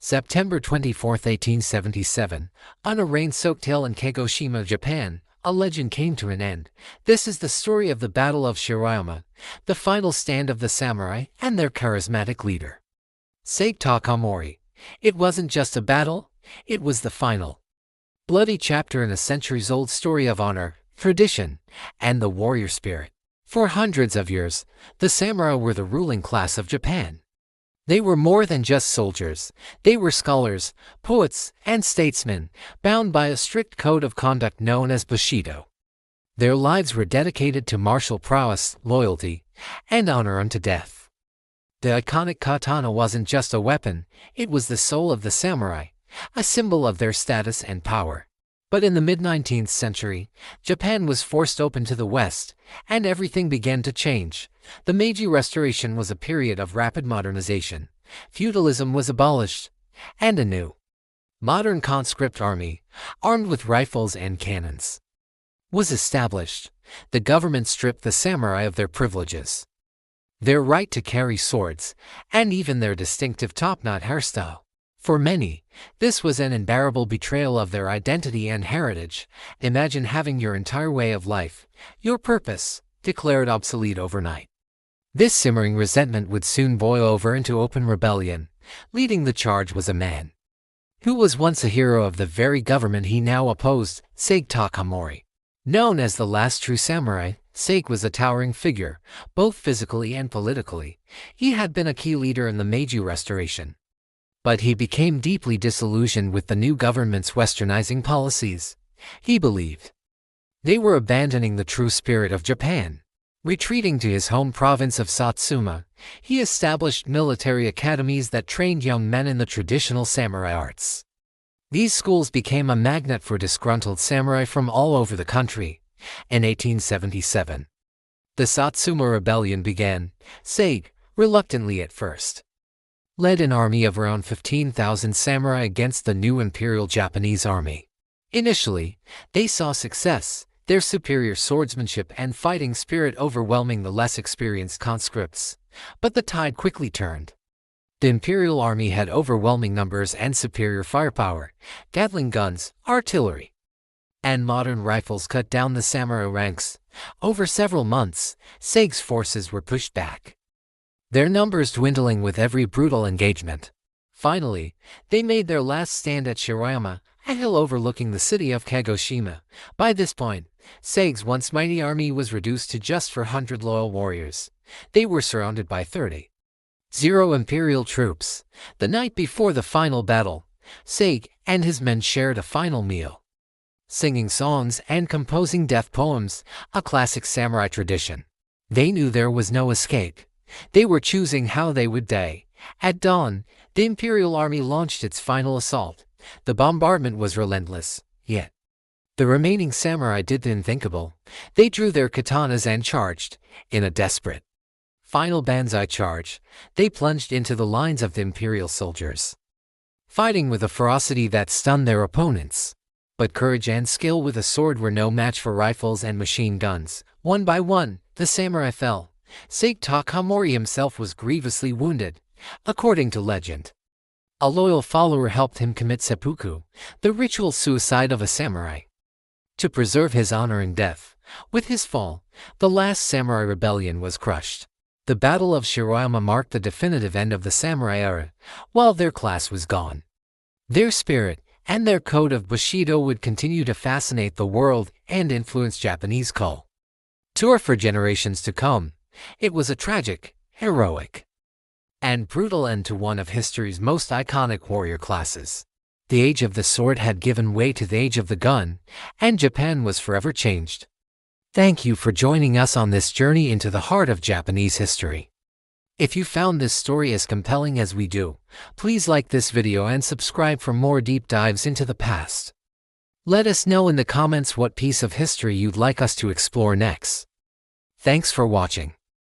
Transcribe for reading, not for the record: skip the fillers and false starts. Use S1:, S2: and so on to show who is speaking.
S1: September 24, 1877, on a rain-soaked hill in Kagoshima, Japan, a legend came to an end. This is the story of the Battle of Shiroyama, the final stand of the samurai and their charismatic leader, Saigō Takamori. It wasn't just a battle, it was the final, bloody chapter in a centuries-old story of honor, tradition, and the warrior spirit. For hundreds of years, the samurai were the ruling class of Japan. They were more than just soldiers. They were scholars, poets, and statesmen, bound by a strict code of conduct known as Bushido. Their lives were dedicated to martial prowess, loyalty, and honor unto death. The iconic katana wasn't just a weapon, it was the soul of the samurai, a symbol of their status and power. But in the mid-19th century, Japan was forced open to the West, and everything began to change. The Meiji Restoration was a period of rapid modernization. Feudalism was abolished, and a new, modern conscript army, armed with rifles and cannons, was established. The government stripped the samurai of their privileges, their right to carry swords, and even their distinctive top-knot hairstyle. For many, this was an unbearable betrayal of their identity and heritage. Imagine having your entire way of life, your purpose, declared obsolete overnight. This simmering resentment would soon boil over into open rebellion. Leading the charge was a man who was once a hero of the very government he now opposed, Saigō Takamori. Known as the last true samurai, Saigō was a towering figure, both physically and politically. He had been a key leader in the Meiji Restoration, but he became deeply disillusioned with the new government's westernizing policies. He believed they were abandoning the true spirit of Japan. Retreating to his home province of Satsuma, he established military academies that trained young men in the traditional samurai arts. These schools became a magnet for disgruntled samurai from all over the country. In 1877, the Satsuma Rebellion began. Saigō, reluctantly at first, led an army of around 15,000 samurai against the new Imperial Japanese army. Initially, they saw success, their superior swordsmanship and fighting spirit overwhelming the less experienced conscripts. But the tide quickly turned. The Imperial army had overwhelming numbers and superior firepower. Gatling guns, artillery, and modern rifles cut down the samurai ranks. Over several months, Saigō's forces were pushed back, their numbers dwindling with every brutal engagement. Finally, they made their last stand at Shiroyama, a hill overlooking the city of Kagoshima. By this point, Saigō's once mighty army was reduced to just 400 loyal warriors. They were surrounded by 30 Imperial troops. The night before the final battle, Saigō and his men shared a final meal, singing songs and composing death poems, a classic samurai tradition. They knew there was no escape. They were choosing how they would die. At dawn, the Imperial army launched its final assault. The bombardment was relentless, yet the remaining samurai did the unthinkable. They drew their katanas and charged. In a desperate, final banzai charge, they plunged into the lines of the Imperial soldiers, fighting with a ferocity that stunned their opponents. But courage and skill with a sword were no match for rifles and machine guns. One by one, the samurai fell. Saigō Takamori himself was grievously wounded. According to legend, a loyal follower helped him commit seppuku, the ritual suicide of a samurai, to preserve his honor in death. With his fall, the last samurai rebellion was crushed. The Battle of Shiroyama marked the definitive end of the samurai era. While their class was gone, their spirit and their code of Bushido would continue to fascinate the world and influence Japanese culture for generations to come. It was a tragic, heroic, and brutal end to one of history's most iconic warrior classes. The age of the sword had given way to the age of the gun, and Japan was forever changed. Thank you for joining us on this journey into the heart of Japanese history. If you found this story as compelling as we do, please like this video and subscribe for more deep dives into the past. Let us know in the comments what piece of history you'd like us to explore next. Thanks for watching.